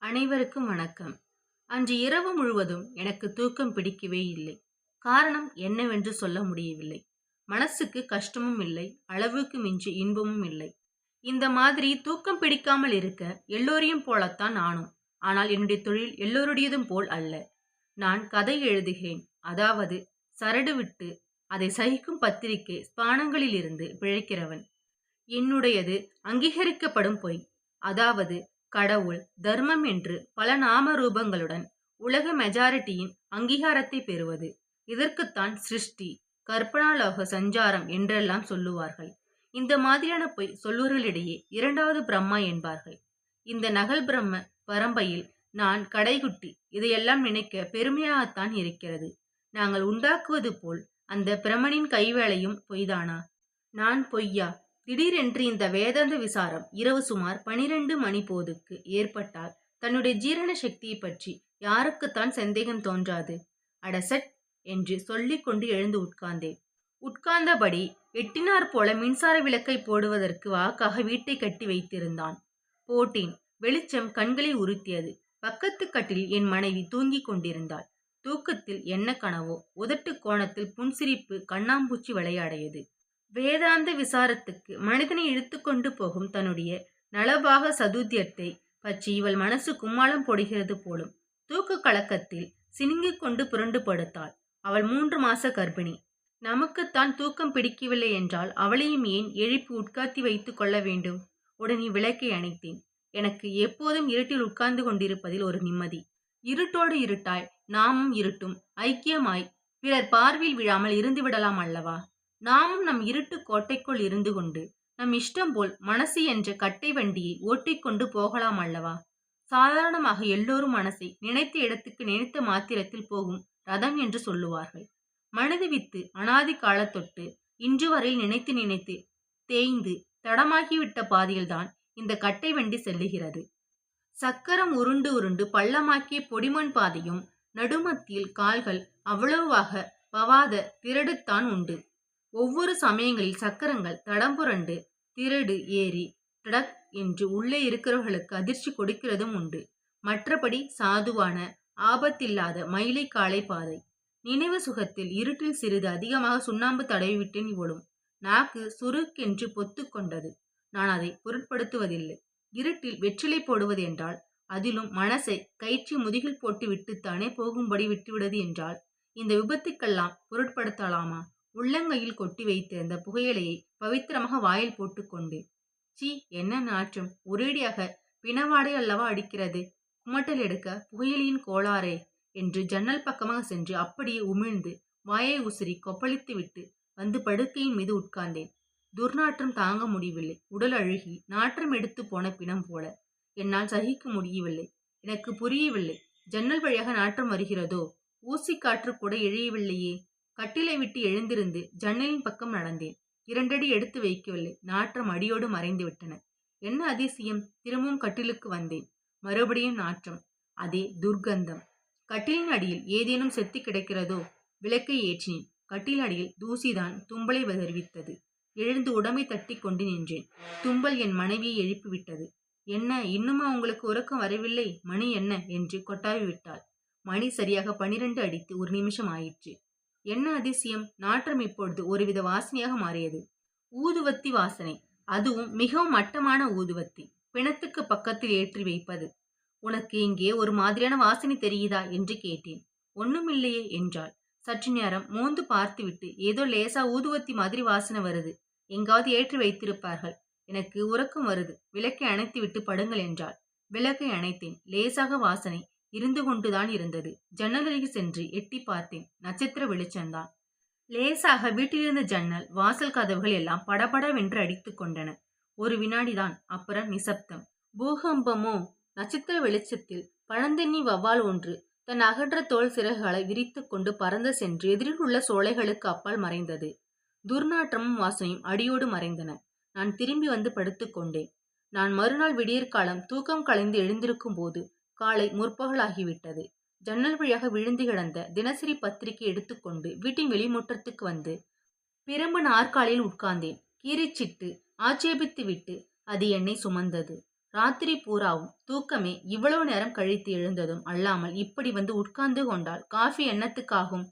அனைவருக்கும் வணக்கம். அன்று இரவு முழுவதும் எனக்கு தூக்கம் பிடிக்கவே இல்லை. காரணம் என்னவென்று சொல்ல முடியவில்லை. மனசுக்கு கஷ்டமும் இல்லை, அளவுக்கு மிஞ்சி இன்பமும் இல்லை. இந்த மாதிரி தூக்கம் பிடிக்காமல் இருக்க எல்லோரையும் போலத்தான் நானும். ஆனால் என்னுடைய தொழில் எல்லோருடையதும் போல் அல்ல. நான் கதை எழுதுகிறேன். அதாவது சரடு விட்டு அதை சகிக்கும் பத்திரிகை ஸ்பானங்களிலிருந்து பிழைக்கிறவன். என்னுடையது அங்கீகரிக்கப்படும் பொய். அதாவது கடவுள், தர்மம் என்று பல நாம ரூபங்களுடன் உலக மெஜாரிட்டியின் அங்கீகாரத்தை பெறுவது. இதற்குத்தான் சிருஷ்டி, கற்பனாலோக சஞ்சாரம் என்றெல்லாம் சொல்லுவார்கள். இந்த மாதிரியான பொய் சொல்லுவர்களிடையே இரண்டாவது பிரம்மா என்பார்கள். இந்த நகல் பிரம்ம பரம்பையில் நான் கடைக்குட்டி. இதையெல்லாம் நினைக்க பெருமையாகத்தான் இருக்கிறது. நாங்கள் உண்டாக்குவது போல் அந்த பிரமனின் கைவேலையும் பொய்தானா? நான் பொய்யா? திடீரென்று இந்த வேதாந்த விசாரம் இரவு சுமார் 12 மணி போதுக்கு ஏற்பட்டால் தன்னுடைய ஜீரண சக்தியை பற்றி யாருக்குத்தான் சந்தேகம் தோன்றாது? அடசட் என்று சொல்லிக் கொண்டு எழுந்து உட்கார்ந்தேன். உட்கார்ந்தபடி எட்டினார் போல மின்சார விளக்கை போடுவதற்கு வாக்காக வீட்டை கட்டி வைத்திருந்தான். போட்டேன். வெளிச்சம் கண்களை உறுத்தியது. பக்கத்து கட்டிலில் என் மனைவி தூங்கிக் கொண்டிருந்தாள். தூக்கத்தில் என்ன கனவோ, உதட்டு கோணத்தில் புன்சிரிப்பு கண்ணாம்பூச்சி விளையாடியது. வேதாந்த விசாரத்துக்கு மனிதனை இழுத்துக்கொண்டு போகும் தன்னுடைய நலபாக சதுத்தியத்தை பற்றி இவள் மனசு கும்மாளம் போடுகிறது போலும். தூக்க கலக்கத்தில் சினுங்கிக் கொண்டு புரண்டு படுத்தாள். அவள் 3 மாச கர்ப்பிணி. நமக்குத்தான் தூக்கம் பிடிக்கவில்லை என்றால் அவளையும் ஏன் எழுப்பி உட்கார்த்தி வைத்துக் கொள்ள வேண்டும்? உடனே விளக்கை அணைத்தேன். எனக்கு எப்போதும் இருட்டில் உட்கார்ந்து கொண்டிருப்பதில் ஒரு நிம்மதி. இருட்டோடு இருட்டாய் நாமும் இருட்டும் ஐக்கியமாய் பிறர் பார்வையில் விழாமல் இருந்து விடலாம் அல்லவா? நாமும் நம் இருட்டு கோட்டைக்குள் இருந்து கொண்டு நம் இஷ்டம் போல் மனசு என்ற கட்டை வண்டியை ஓட்டிக்கொண்டு போகலாம் அல்லவா? சாதாரணமாக எல்லோரும் மனசை நினைத்த இடத்துக்கு நினைத்த மாத்திரத்தில் போகும் ரதம் என்று சொல்லுவார்கள். மனித வித்து அனாதி காலத்தொட்டு இன்று வரையில் நினைத்து நினைத்து தேய்ந்து தடமாகிவிட்ட பாதையில்தான் இந்த கட்டை வண்டி செல்லுகிறது. சக்கரம் உருண்டு உருண்டு பள்ளமாக்கிய பொடிமண் பாதையும் நடுமத்தியில் கால்கள் அவ்வளவாக பவாத திரடுத்தான் உண்டு. ஒவ்வொரு சமயங்களில் சக்கரங்கள் தடம் புரண்டு திரடு ஏறி டடக் என்று உள்ளே இருக்கிறவர்களுக்கு அதிர்ச்சி கொடுக்கிறதும் உண்டு. மற்றபடி சாதுவான ஆபத்தில்லாத மயிலை காலை பாதை. நினைவு சுகத்தில் இருட்டில் சிறிது அதிகமாக சுண்ணாம்பு தடவிவிட்டேன் இவளும். நாக்கு சுருக்கென்று பொத்து கொண்டது. நான் அதை பொருட்படுத்துவதில்லை. இருட்டில் வெற்றிலை போடுவது என்றால், அதிலும் மனசை கயிற்றி முதுகில் போட்டு விட்டுத்தானே போகும்படி விட்டுவிடுவது என்றால், இந்த விபத்துக்கெல்லாம் பொருட்படுத்தலாமா? உள்ளங்கையில் கொட்டி வைத்திருந்த புகையிலையை பவித்திரமாக வாயில் போட்டுக்கொண்டு, சீ, என்ன நாற்றம்! ஒரேடியாக பிணவாடை அல்லவா அடிக்கிறது. குமட்டல் எடுக்க புகையிலையின் கோளாறே என்று ஜன்னல் பக்கமாக சென்று அப்படியே உமிழ்ந்து வாயை உசிரி கொப்பளித்து விட்டு வந்து படுக்கையின் மீது உட்கார்ந்தேன். துர்நாற்றம் தாங்க முடியவில்லை. உடல் அழுகி நாற்றம் எடுத்து போன பிணம் போல. என்னால் சகிக்க முடியவில்லை. எனக்கு புரியவில்லை. ஜன்னல் வழியாக நாற்றம் வருகிறதோ? ஊசி காற்று கூட இழையவில்லையே. கட்டிலை விட்டு எழுந்திருந்து ஜன்னலின் பக்கம் நடந்தேன். 2 அடி எடுத்து வைக்கவில்லை. நாற்றம் அடியோடு மறைந்து விட்டன. என்ன அதிசயம்! திரும்பவும் கட்டிலுக்கு வந்தேன். மறுபடியும் நாற்றம். அதே துர்க்கந்தம். கட்டிலின் அடியில் ஏதேனும் செத்து கிடக்கிறதோ? விளக்கை ஏற்றினேன். கட்டில் அடியில் தூசிதான் தும்பலை தெரிவித்தது. எழுந்து உடம்பை தட்டி கொண்டு நின்றேன். தும்பல் என் மனைவியை எழுப்பிவிட்டது. என்ன, இன்னுமா உங்களுக்கு உறக்கம் வரவில்லை? மணி என்ன என்று கொட்டாவி விட்டாள். மணி சரியாக 12 அடித்து 1 நிமிஷம் ஆயிற்று. என்ன அதிசயம்! நாற்றம் இப்பொழுது ஒருவித வாசனையாக மாறியது. ஊதுவத்தி வாசனை. அதுவும் மிகவும் மட்டமான ஊதுவத்தி. பிணத்துக்கு பக்கத்தில் ஏற்றி வைப்பது. உனக்கு இங்கே ஒரு மாதிரியான வாசனை தெரியுதா என்று கேட்டேன். ஒண்ணுமில்லையே என்றாள். சற்று நேரம் மோந்து பார்த்துவிட்டு, ஏதோ லேசா ஊதுவத்தி மாதிரி வாசனை வருது. எங்காவது ஏற்றி வைத்திருப்பார்கள். எனக்கு உறக்கம் வருது. விளக்கை அணைத்து விட்டு படுங்கள் என்றாள். விளக்கை அணைத்தேன். லேசாக வாசனை இருந்து கொண்டுதான் இருந்தது. ஜன்னலருகே சென்று எட்டி பார்த்தேன். நட்சத்திர வெளிச்சம்தான். லேசாக வீட்டிலிருந்த ஜன்னல் வாசல் கதவுகள் எல்லாம் படபடவென்று அடித்துக் கொண்டன. ஒரு வினாடிதான். அப்புறம் நிசப்தம். பூகம்பமோ? நட்சத்திர வெளிச்சத்தில் பழந்தென்னி வௌவால் ஒன்று தன் அகன்ற தோல் சிறகுகளை விரித்துக் கொண்டு பறந்து சென்று எதிரில் உள்ள சோலைகளுக்கு அப்பால் மறைந்தது. துர்நாற்றமும் வாசனையும் அடியோடு மறைந்தன. நான் திரும்பி வந்து படுத்துக்கொண்டேன். நான் மறுநாள் விடியற்காலம் தூக்கம் கலைந்து எழுந்திருக்கும் போது காலை முற்பகலாகிவிட்டது. ஜன்னல் வழியாக விழுந்து கிடந்த தினசரி பத்திரிகை எடுத்துக்கொண்டு வீட்டின் வெளிமுற்றத்துக்கு வந்து பிரம்பு நாற்காலியில் உட்கார்ந்தேன். கீறிச்சிட்டு ஆட்சேபித்து விட்டு அது என்னை சுமந்தது. ராத்திரி பூராவும் தூக்கமே இவ்வளவு நேரம் கழித்து எழுந்ததும் அல்லாமல் இப்படி வந்து உட்கார்ந்து கொண்டால் காஃபி என்னத்துக்காகும்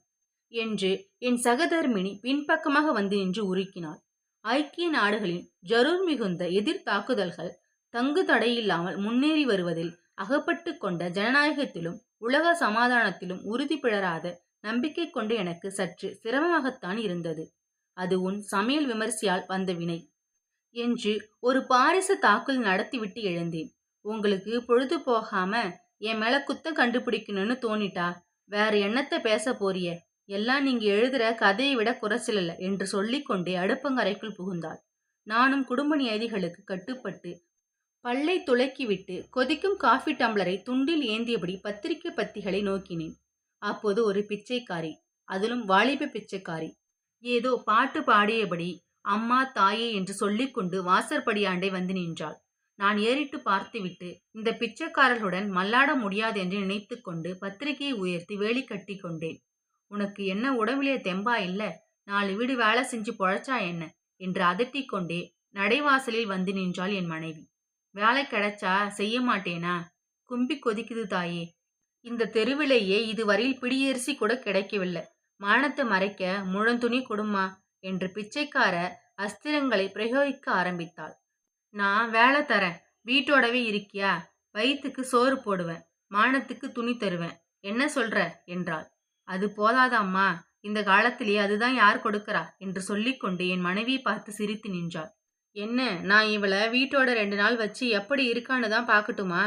என்று என் சகதர்மினி பின்பக்கமாக வந்து நின்று உருக்கினாள். ஐக்கிய நாடுகளின் ஜரூர் மிகுந்த எதிர் தாக்குதல்கள் தங்கு தடையில்லாமல் முன்னேறி வருவதில் அகப்பட்டு கொண்ட ஜனநாயகத்திலும் உலக சமாதானத்திலும் உறுதி பிழறாத நம்பிக்கை கொண்டு எனக்கு சற்று சிரமமாகத்தான் இருந்தது. அது உன் சமையல் விமர்சையால் வந்த வினை என்று ஒரு பாரிச தாக்குதல் நடத்திவிட்டு எழுந்தேன். உங்களுக்கு பொழுது போகாம என் மேல குத்தம் கண்டுபிடிக்கணும்னு தோணிட்டா வேற என்னத்த பேச போறிய? எல்லாம் நீங்க எழுதுற கதையை விட குறைச்சலில்ல என்று சொல்லிக்கொண்டே அடுப்பங்கரைக்குள் புகுந்தாள். நானும் குடும்ப நியதிகளுக்கு கட்டுப்பட்டு பல்லை துலக்கிவிட்டு கொதிக்கும் காஃபி டம்ளரை துண்டில் ஏந்தியபடி பத்திரிகை பத்திகளை நோக்கினேன். அப்போது ஒரு பிச்சைக்காரி, அதிலும் வாலிப பிச்சைக்காரி, ஏதோ பாட்டு பாடியபடி அம்மா தாயே என்று சொல்லிக்கொண்டு வாசற்படியாண்டை வந்து நின்றாள். நான் ஏறிட்டு பார்த்துவிட்டு இந்த பிச்சைக்காரர்களுடன் மல்லாட முடியாது என்று நினைத்து கொண்டு பத்திரிகையை உயர்த்தி வேலி கட்டி கொண்டேன். உனக்கு என்ன உடம்பிலே தெம்பா இல்ல? 4 வீடு வேலை செஞ்சு பொழைச்சா என்ன என்று அதட்டிக் கொண்டே நடைவாசலில் வந்து நின்றாள் என் மனைவி. வேலை கிடைச்சா செய்ய மாட்டேனா? கும்பி கொதிக்குது தாயே. இந்த தெருவிலேயே இதுவரையில் பிடியரிசி கூட கிடைக்கவில்லை. மானத்தை மறைக்க முழந்துணி கொடுமா என்று பிச்சைக்கார அஸ்திரங்களை பிரயோகிக்க ஆரம்பித்தாள். நான் வேலை தரேன், வீட்டோடவே இருக்கியா? வயிற்றுக்கு சோறு போடுவேன், மானத்துக்கு துணி தருவேன், என்ன சொல்ற என்றாள். அது போதாத அம்மா, இந்த காலத்திலேயே அதுதான் யார் கொடுக்கறா என்று சொல்லிக்கொண்டு என் மனைவியை பார்த்து சிரித்து நின்றாள். என்ன, நான் இவளை வீட்டோட 2 நாள் வச்சு எப்படி இருக்கான்னு தான் பார்க்கட்டுமா?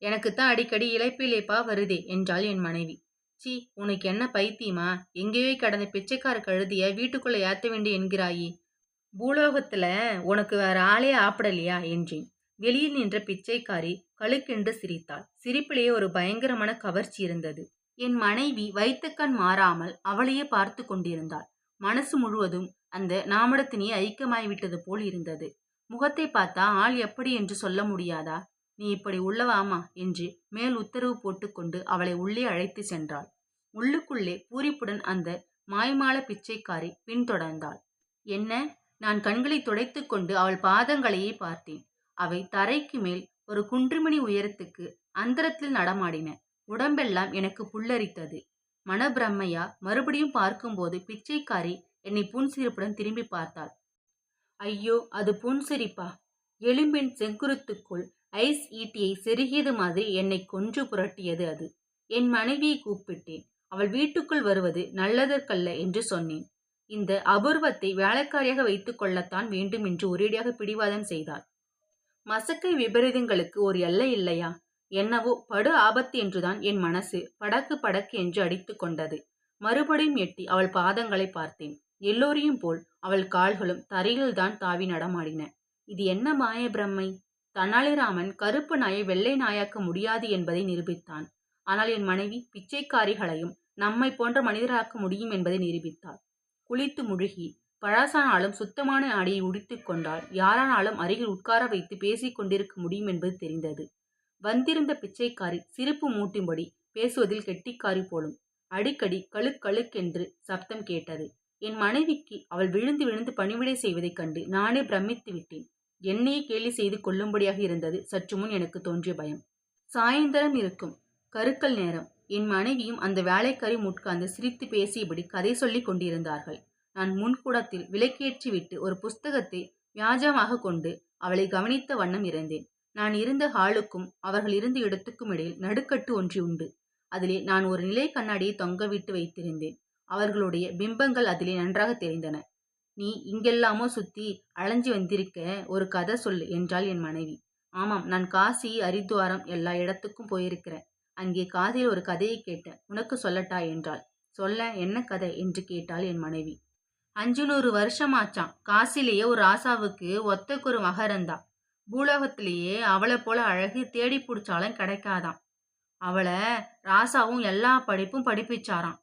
எனக்குத்தான் அடிக்கடி இளைப்பா வருதே என்றாள் என் மனைவி. சி, உனக்கு என்ன பைத்தியமா? எங்கேயோ கடந்த பிச்சைக்கார கழுதிய வீட்டுக்குள்ள ஏத்த வேண்டி என்கிறாயி? பூலோகத்துல உனக்கு வேற ஆளே ஆப்படலையா என்றேன். வெளியில் நின்ற பிச்சைக்காரி கழுக்கென்று சிரித்தாள். சிரிப்பிலேயே ஒரு பயங்கரமான கவர்ச்சி இருந்தது. என் மனைவி வைத்தக்கண் மாறாமல் அவளையே பார்த்து கொண்டிருந்தாள். மனசு முழுவதும் அந்த நாமடத்தினே ஐக்கியமாய்விட்டது போல் இருந்தது. முகத்தை பார்த்தா ஆள் எப்படி என்று சொல்ல முடியாதா? நீ இப்படி உள்ளவாமா என்று மேல் உத்தரவு போட்டுக்கொண்டு அவளை உள்ளே அழைத்து சென்றாள். உள்ளுக்குள்ளே பூரிப்புடன் அந்த மாய்மால பிச்சைக்காரி பின்தொடர்ந்தாள். என்ன? நான் கண்களை துடைத்து கொண்டு அவள் பாதங்களையே பார்த்தேன். அவை தரைக்கு மேல் ஒரு குன்றுமணி உயரத்துக்கு அந்தரத்தில் நடமாடின. உடம்பெல்லாம் எனக்கு புல்லரித்தது. மனப்பிரம்மையா மறுபடியும் பார்க்கும்போது பிச்சைக்காரி என்னை புன்சிரிப்புடன் திரும்பி பார்த்தாள். ஐயோ, அது புன்சிரிப்பா? எலும்பின் செங்குருத்துக்குள் ஐஸ் ஈட்டியை செருகியது மாதிரி என்னை கொன்று புரட்டியது அது. என் மனைவியை கூப்பிட்டேன். அவள் வீட்டுக்குள் வருவது நல்லதற்கல்ல என்று சொன்னேன். இந்த அபூர்வத்தை வேலைக்காரியாக வைத்துக் கொள்ளத்தான் வேண்டும் என்று ஒரேடியாக பிடிவாதம் செய்தாள். மசக்கை விபரீதங்களுக்கு ஒரு எல்லை இல்லையா? என்னவோ படு ஆபத்து என்றுதான் என் மனசு படக்கு படக்கு என்று அடித்து கொண்டது. மறுபடியும் எட்டி அவள் பாதங்களை பார்த்தேன். எல்லோரையும் போல் அவள் கால்களும் தரையில்தான் தாவி நடமாடின. இது என்ன மாய பிரம்மை? தெனாலிராமன் கருப்பு நாயை வெள்ளை நாயாக்க முடியாது என்பதை நிரூபித்தான். ஆனால் என் மனைவி பிச்சைக்காரிகளையும் நம்மை போன்ற மனிதராக்க முடியும் என்பதை நிரூபித்தாள். குளித்து முழுகி பழசானாலும் சுத்தமான ஆடையை உடுத்திக் கொண்டால் யாரானாலும் அருகில் உட்கார வைத்து பேசிக் கொண்டிருக்க முடியும் என்பது தெரிந்தது. வந்திருந்த பிச்சைக்காரி சிரிப்பு மூட்டும்படி பேசுவதில் கெட்டிக்காரி போலும். அடிக்கடி கழுக்கழுக்கென்று சப்தம் கேட்டது. என் மனைவிக்கு அவள் விழுந்து விழுந்து பணிவிடை செய்வதைக் கண்டு நானே பிரமித்து விட்டேன். என்னையே கேலி செய்து கொள்ளும்படியாக இருந்தது சற்று முன் எனக்கு தோன்றிய பயம். சாயந்தரம் இருக்கும் கருக்கல் நேரம். என் மனைவியும் அந்த வேலைக்காரி உட்கார்ந்து சிரித்து பேசியபடி கதை சொல்லிக் கொண்டிருந்தார்கள். நான் முன்கூடத்தில் விளக்கேற்றி விட்டு ஒரு புஸ்தகத்தை வியாஜமாக கொண்டு அவளை கவனித்த வண்ணம் இருந்தேன். நான் இருந்த ஹாலுக்கும் அவர்கள் இருந்த இடத்துக்கும் இடையில் நடுக்கட்டு ஒன்று உண்டு. அதிலே நான் ஒரு நிலை கண்ணாடியை தொங்கவிட்டு வைத்திருந்தேன். அவர்களுடைய பிம்பங்கள் அதிலே நன்றாக தெரிந்தன. நீ இங்கெல்லாமோ சுத்தி அலைஞ்சு வந்திருக்க, ஒரு கதை சொல்லு என்றாள் என் மனைவி. ஆமாம், நான் காசி, ஹரித்வாரம் எல்லா இடத்துக்கும் போயிருக்கிறேன். அங்கே காசியில் ஒரு கதையை கேட்டேன், உனக்கு சொல்லட்டா என்றாள். சொல்ல, என்ன கதை என்று கேட்டாள் என் மனைவி. 500 வருஷமாச்சான் காசிலேயே ஒரு ராசாவுக்கு ஒத்தக்கொரு மக இருந்தா. பூலோகத்திலேயே அவளை போல அழகு தேடி பிடிச்சாலும் கிடைக்காதான். அவளை ராசாவும் எல்லா படிப்பும் படிப்பிச்சாராம்.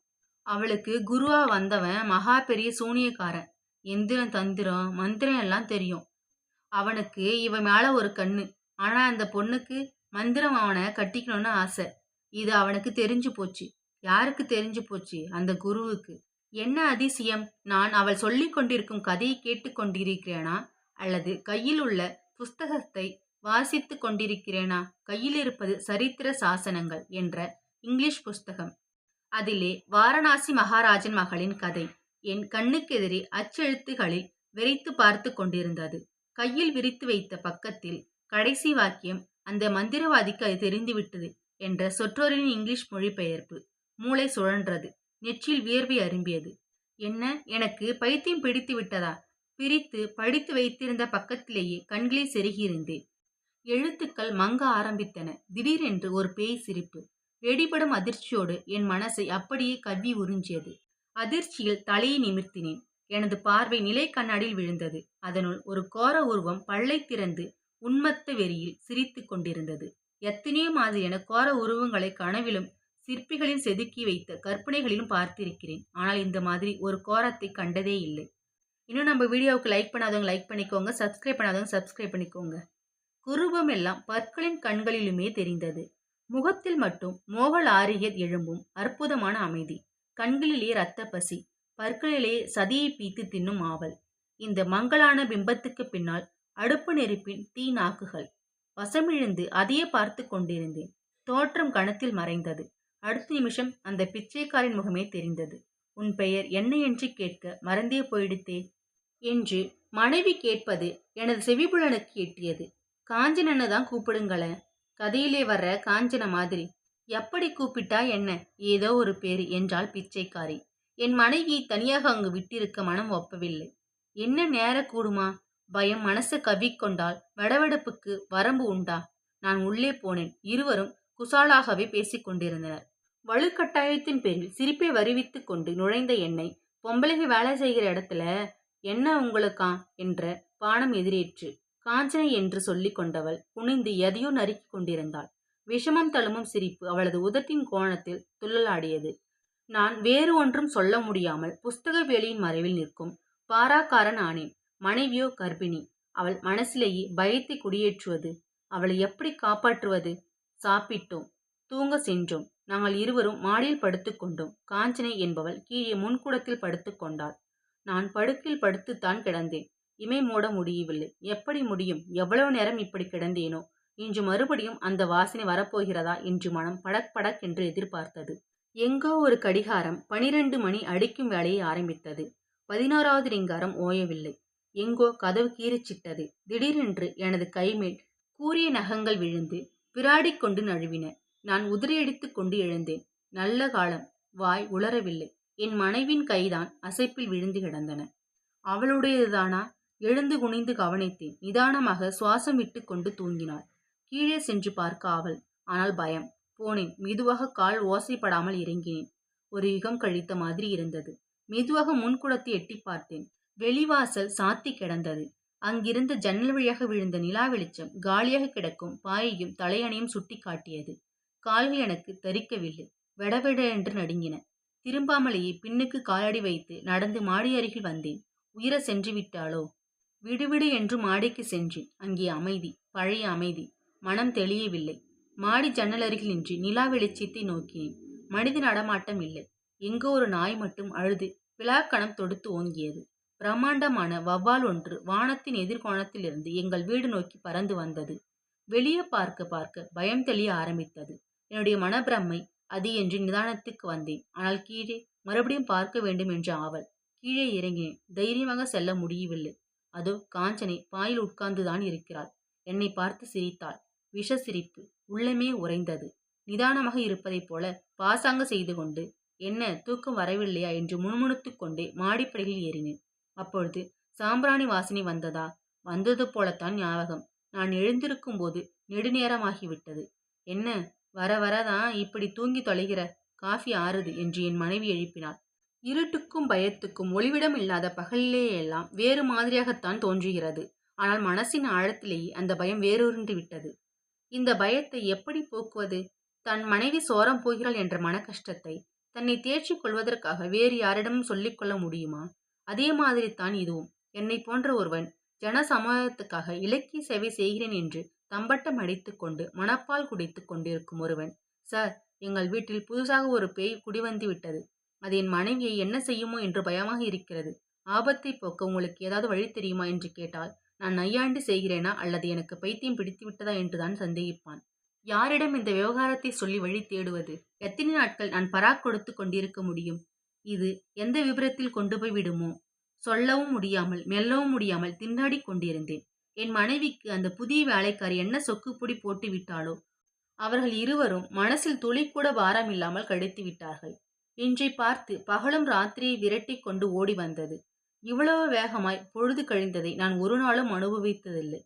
அவளுக்கு குருவா வந்தவன் மகா பெரிய சூனியக்காரன். எந்திரம் தந்திரம் மந்திரம் எல்லாம் தெரியும். அவனுக்கு இவ மேல ஒரு கண்ணு. ஆனா அந்த பொண்ணுக்கு மந்திரம் அவனை கட்டிக்கணும்னு ஆசை. இது அவனுக்கு தெரிஞ்சு போச்சு. யாருக்கு தெரிஞ்சு போச்சு? அந்த குருவுக்கு. என்ன அதிசயம்! நான் அவள் சொல்லிக் கொண்டிருக்கும் கதையை கேட்டு கொண்டிருக்கிறேனா, அல்லது கையில் உள்ள புஸ்தகத்தை வாசித்துக் கொண்டிருக்கிறேனா? கையில் இருப்பது சரித்திர சாசனங்கள் என்ற இங்கிலீஷ் புஸ்தகம். அதிலே வாரணாசி மகாராஜன் மகளின் கதை என் கண்ணுக்கெதிரே அச்செழுத்துகளில் விரைத்து பார்த்து கொண்டிருந்தது. கையில் விரித்து வைத்த பக்கத்தில் கடைசி வாக்கியம் அந்த மந்திரவாதிக்கு அது தெரிந்துவிட்டது என்ற சொற்றொடரின் இங்கிலீஷ் மொழிபெயர்ப்பு. மூளை சுழன்றது. நெற்றியில் வியர்வை அரும்பியது. என்ன, எனக்கு பைத்தியம் பிடித்து விட்டதா? பிரித்து படித்து வைத்திருந்த பக்கத்திலேயே கண்களை செருகியிருந்தேன். எழுத்துக்கள் மங்க ஆரம்பித்தன. திடீரென்று ஒரு பேய் சிரிப்பு. வெடிபடும் அதிர்ச்சியோடு என் மனசை அப்படியே கவ்வி உறிஞ்சியது. அதிர்ச்சியில் தலையை நிமிர்த்தினேன். எனது பார்வை நிலை கண்ணாடியில் விழுந்தது. அதனுள் ஒரு கோர உருவம் பல்லை திறந்து உன்மத்த வெறியில் சிரித்துக் கொண்டிருந்தது. எத்தனையோ மாதிரியான கோர உருவங்களை கனவிலும் சிற்பிகளில் செதுக்கி வைத்த கற்பனைகளிலும் பார்த்திருக்கிறேன். ஆனால் இந்த மாதிரி ஒரு கோரத்தை கண்டதே இல்லை. இன்னும் நம்ம வீடியோவுக்கு லைக் பண்ணாதவங்க லைக் பண்ணிக்கோங்க, சப்ஸ்கிரைப் பண்ணாதவங்க சப்ஸ்கிரைப் பண்ணிக்கோங்க. குரூபம் எல்லாம் பற்களின் கண்களிலுமே தெரிந்தது. முகத்தில் மட்டும் மோகலாரிகள் எழும்பும் அற்புதமான அமைதி. கண்களிலே இரத்த பசி, பற்களிலே சதியை பீத்து தின்னும் ஆவல். இந்த மங்கலான பிம்பத்துக்கு பின்னால் அடுப்பு நெருப்பின் தீ நாக்குகள். வசமிழந்து அதையே பார்த்து கொண்டிருந்தேன். தோற்றம் கணத்தில் மறைந்தது. அடுத்த நிமிஷம் அந்த பிச்சைக்காரின் முகமே தெரிந்தது. உன் பெயர் என்ன என்று கேட்க மறந்தே போயிடுத்தே என்று மனைவி கேட்பது எனது செவிப்புலனுக்கு எட்டியது. காஞ்சனன்னு தான் கூப்பிடுங்களேன். கதையிலே வர்ற காஞ்சன மாதிரி. எப்படி கூப்பிட்டா என்ன, ஏதோ ஒரு பேரு என்றாள் பிச்சைக்காரி. என் மனைவியை தனியாக அங்கு விட்டிருக்க மனம் ஒப்பவில்லை. என்ன நேர கூடுமா? பயம் மனசு கவ்விக்கொண்டால் வடவெடுப்புக்கு வரம்பு உண்டா? நான் உள்ளே போனேன். இருவரும் குசாலாகவே பேசிக் கொண்டிருந்தனர். வலுக்கட்டாயத்தின் பேரில் சிரிப்பை வருவித்துக் கொண்டு நுழைந்த என்னை, பொம்பளைங்க வேலை செய்கிற இடத்துல என்ன உங்களுக்கா என்ற பானம் எதிரேற்று. காஞ்சனை என்று சொல்லிக் கொண்டவள் குனிந்து எதையோ நறுக்கிக் கொண்டிருந்தாள். விஷமம் தழும்பும் சிரிப்பு அவளது உதட்டின் கோணத்தில் துள்ளலாடியது. நான் வேறு ஒன்றும் சொல்ல முடியாமல் புஸ்தக வேலியின் மறைவில் நிற்கும் பாராக்காரன் ஆனேன். மனைவியோ கர்ப்பிணி. அவள் மனசிலேயே பயத்தை குடியேற்றுவது. அவளை எப்படி காப்பாற்றுவது? சாப்பிட்டோம், தூங்க சென்றோம். நாங்கள் இருவரும் மாடியில் படுத்துக்கொண்டோம். காஞ்சனை என்பவள் கீழே முன்கூடத்தில் படுத்துக் கொண்டாள். நான் படுக்கையில் படுத்துத்தான் கிடந்தேன். இமை மூட முடியவில்லை. எப்படி முடியும்? எவ்வளவு நேரம் இப்படி கிடந்தேனோ? இன்று மறுபடியும் அந்த வாசனை வரப்போகிறதா என்று மனம் படக் படக் என்று எதிர்பார்த்தது. எங்கோ ஒரு கடிகாரம் 12 மணி அடிக்கும் வேலையை ஆரம்பித்தது. 11வது ரிங்காரம் ஓயவில்லை. எங்கோ கதவு கீறிச்சிட்டது. திடீரென்று எனது கைமேல் கூரிய நகங்கள் விழுந்து விராடிக் கொண்டு நழுவின. நான் உதிரியடித்துக் கொண்டு எழுந்தேன். நல்ல காலம். வாய் உளரவில்லை. என் மனைவின் கைதான் அசைப்பில் விழுந்து கிடந்தன. அவளுடையதுதானா? எழுந்து குனிந்து கவனித்தேன். நிதானமாக சுவாசம் விட்டு கொண்டு தூங்கினாள். கீழே சென்று பார்க்க ஆவல். ஆனால் பயம். போனேன். மெதுவாக கால் ஓசைப்படாமல் இறங்கினேன். ஒரு யுகம் கழித்த மாதிரி இருந்தது. மெதுவாக முன்குடத்தை எட்டி பார்த்தேன். வெளிவாசல் சாத்தி கிடந்தது. அங்கிருந்த ஜன்னல் வழியாக விழுந்த நிலா வெளிச்சம் காலியாக கிடக்கும் பாயையும் தலையணையும் சுட்டி காட்டியது. கால்கள் எனக்கு தரிக்கவில்லை. வெடவெட என்று நடுங்கின. திரும்பாமலேயே பின்னுக்கு காலடி வைத்து நடந்து மாடி அருகில் வந்தேன். உயிர சென்று விட்டாளோ? விடுவிடு என்று மாடிக்கு சென்றேன். அங்கே அமைதி, பழைய அமைதி. மனம் தெளியவில்லை. மாடி ஜன்னல் அருகில் நின்று நிலா வெளிச்சத்தை நோக்கினேன். மனித நடமாட்டம் இல்லை. எங்கோ ஒரு நாய் மட்டும் அழுது விழாக்கணம் தொடுத்து ஓங்கியது. பிரம்மாண்டமான வௌவால் ஒன்று வானத்தின் எதிர்கோணத்திலிருந்து எங்கள் வீடு நோக்கி பறந்து வந்தது. வெளியே பார்க்க பார்க்க பயம் தெளிய ஆரம்பித்தது. என்னுடைய மனப்பிரமை அது என்று நிதானத்துக்கு வந்தேன். ஆனால் கீழே மறுபடியும் பார்க்க வேண்டும் என்ற ஆவல். கீழே இறங்கினேன். தைரியமாக செல்ல முடியவில்லை. அதோ காஞ்சனை பாயில் உட்கார்ந்துதான் இருக்கிறாள். என்னை பார்த்து சிரித்தாள். விஷ சிரிப்பு. உள்ளமே உறைந்தது. நிதானமாக இருப்பதைப் போல பாசாங்க செய்து கொண்டு, என்ன தூக்கம் வரவில்லையா என்று முணுமுணுத்துக் கொண்டே மாடிப்படியில் ஏறினேன். அப்பொழுது சாம்பிராணி வாசனை வந்ததா? வந்தது போலத்தான் ஞாபகம். நான் எழுந்திருக்கும் போது நெடுநேரமாகிவிட்டது. என்ன, வர வரதான் இப்படி தூங்கி தொலைகிற? காஃபி ஆறுது என்று என் மனைவி எழுப்பினாள். இருட்டுக்கும் பயத்துக்கும் ஒளிவிடம் இல்லாத பகலிலேயெல்லாம் வேறு மாதிரியாகத்தான் தோன்றுகிறது. ஆனால் மனசின் ஆழத்திலேயே அந்த பயம் வேரூன்றி விட்டது. இந்த பயத்தை எப்படி போக்குவது? தன் மனைவி சோரம் போகிறாள் என்ற மன கஷ்டத்தை தன்னை தேர்ச்சிக் கொள்வதற்காக வேறு யாரிடமும் சொல்லிக் கொள்ள முடியுமா? அதே மாதிரி தான் இதுவும். என்னை போன்ற ஒருவன் ஜன சமூகத்துக்காக இலக்கிய சேவை செய்கிறேன் என்று தம்பட்டம் அடித்துக் கொண்டு மணப்பால் குடித்துக் கொண்டிருக்கும் ஒருவன், சார், எங்கள் வீட்டில் புதுசாக ஒரு பேய் குடிவந்து விட்டது. அது என் மனைவியை என்ன செய்யுமோ என்று பயமாக இருக்கிறது. ஆபத்தை போக்க உங்களுக்கு ஏதாவது வழி தெரியுமா என்று கேட்டால் நான் நையாண்டி செய்கிறேனா அல்லது எனக்கு பைத்தியம் பிடித்து விட்டதா என்றுதான் சந்தேகிப்பான். யாரிடம் இந்த விவகாரத்தை சொல்லி வழி தேடுவது? எத்தனை நாட்கள் நான் பராக் கொடுத்து கொண்டிருக்க முடியும்? இது எந்த விபரத்தில் கொண்டு போய் விடுமோ? சொல்லவும் முடியாமல் மெல்லவும் முடியாமல் திண்டாடிக் கொண்டிருந்தேன். என் மனைவிக்கு அந்த புதிய வேலைக்காரி என்ன சொக்குப்பொடி போட்டு விட்டாளோ? அவர்கள் இருவரும் மனசில் துளிக்கூட பாரம் இல்லாமல் கழித்து விட்டார்கள். இன்றை பார்த்து பகலும் ராத்திரியை விரட்டிக் கொண்டு ஓடி வந்தது. இவ்வளவு வேகமாய் பொழுது கழிந்ததை நான் ஒரு நாளும் அனுபவித்ததில்லை.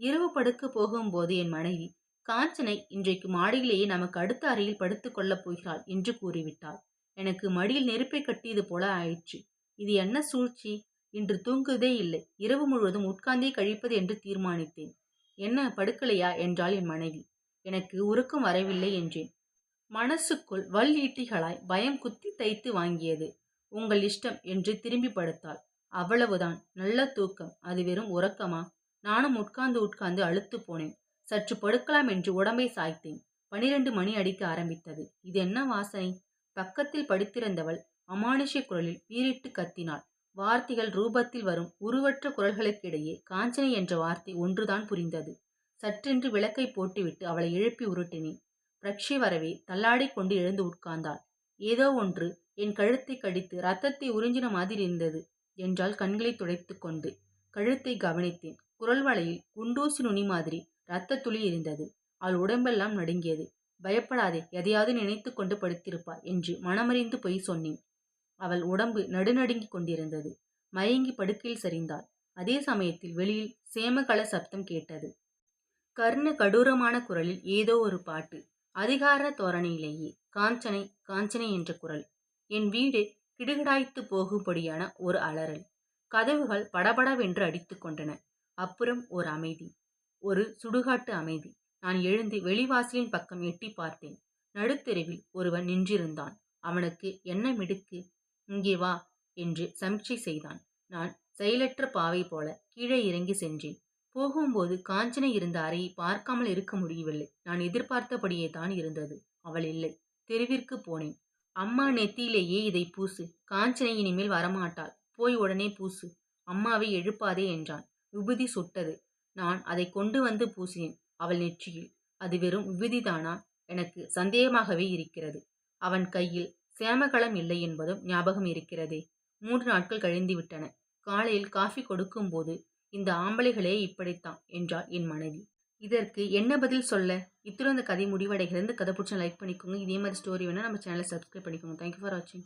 இரவு படுக்கப் போகும்போது என் மனைவி, காஞ்சனை இன்றைக்கு மாடியிலேயே நமக்கு அடுத்த அறையில் படுத்துக் கொள்ளப் போகிறாள் என்று கூறிவிட்டாள். எனக்கு மடியில் நெருப்பை கட்டியது போல ஆயிற்று. இது என்ன சூழ்ச்சி? இன்று தூங்குவதே இல்லை. இரவு முழுவதும் உட்கார்ந்தே கழிப்பது என்று தீர்மானித்தேன். என்ன படுக்கலையா என்றாள் என் மனைவி. எனக்கு உறக்கம் வரவில்லை என்றேன். மனசுக்குள் வல் ஈட்டிகளாய் பயம் குத்தி தைத்து வாங்கியது. உங்கள் இஷ்டம் என்று திரும்பி படுத்தாள். அவ்வளவுதான். நல்ல தூக்கம். அது வெறும் உறக்கமா? நானும் உட்கார்ந்து உட்கார்ந்து அலுத்துப் போனேன். சற்று படுக்கலாம் என்று உடம்பை சாய்த்தேன். 12 மணி அடிக்க ஆரம்பித்தது. இது என்ன வாசனை? பக்கத்தில் படுத்திருந்தவள் அமானுஷ்ய குரலில் பீறிட்டு கத்தினாள். வார்த்தைகள் ரூபத்தில் வரும் உருவற்ற குரல்களுக்கிடையே காஞ்சனை என்ற வார்த்தை ஒன்றுதான் புரிந்தது. சற்றென்று விளக்கை போட்டுவிட்டு அவளை எழுப்பி உருட்டினேன். பிரக்ஷி வரவே தள்ளாடிக் கொண்டு எழுந்து உட்கார்ந்தாள். ஏதோ ஒன்று என் கழுத்தை கடித்து ரத்தத்தை உறிஞ்சின மாதிரி இருந்தது என்றால் கண்களை துடைத்து கொண்டு. கழுத்தை கவனித்தேன். குரல் வளையில் குண்டூசி நுனி மாதிரி இரத்த துளி இருந்தது. அவள் உடம்பெல்லாம் நடுங்கியது. பயப்படாதே, எதையாவது நினைத்து கொண்டு படுத்திருப்பாய் என்று மனமறிந்து பொய் சொன்னேன். அவள் உடம்பு நடுநடுங்கிக் கொண்டிருந்தது. மயங்கி படுக்கையில் சரிந்தாள். அதே சமயத்தில் வெளியில் சேமகள சப்தம் கேட்டது. கர்ண கடூரமான குரலில் ஏதோ ஒரு பாட்டு. அதிகார தோரணையிலேயே காஞ்சனை காஞ்சனை என்ற குரல். என் வீடு கிடுகிடாய்த்து போகும்படியான ஒரு அலறல். கதவுகள் படபடவென்று அடித்து கொண்டன. அப்புறம் ஒரு அமைதி. ஒரு சுடுகாட்டு அமைதி. நான் எழுந்து வெளிவாசலின் பக்கம் எட்டி பார்த்தேன். நடுத்தெருவில் ஒருவன் நின்றிருந்தான். அவனுக்கு என்ன மிடுக்கு? இங்கே வா என்று சமிக்சை செய்தான். நான் செயலற்ற பாவை போல கீழே இறங்கி சென்றேன். போகும்போது காஞ்சனை இருந்த அறையை பார்க்காமல் இருக்க முடியவில்லை. நான் எதிர்பார்த்தபடியே தான் இருந்தது. அவள் இல்லை. தெருவிற்கு போனேன். அம்மா நெத்தியிலேயே இதை பூசு. காஞ்சனை இனிமேல் வரமாட்டாள். போய் உடனே பூசு. அம்மாவை எழுப்பாதே என்றான். விபூதி சுட்டது. நான் அதை கொண்டு வந்து பூசினேன் அவள் நெற்றியில். அது வெறும் விபூதிதானா? எனக்கு சந்தேகமாகவே இருக்கிறது. அவன் கையில் சேமகளம் இல்லை என்பதும் ஞாபகம் இருக்கிறதே. 3 நாட்கள் கழிந்து விட்டன. காலையில் காஃபி கொடுக்கும்போது, இந்த ஆம்பளைகளே இப்படித்தான் என்றாள் என் மனைவி. இதற்கு என்ன பதில் சொல்ல? இத்துடன் இந்த கதை முடிவடைகிறது. இந்த கதை பிடிச்சா லைக் பண்ணிக்கோங்க. இதே மாதிரி ஸ்டோரி வேணா நம்ம சேனலை சப்ஸ்கிரைப் பண்ணிக்கோங்க. தேங்க்யூ ஃபார் வாட்சிங்.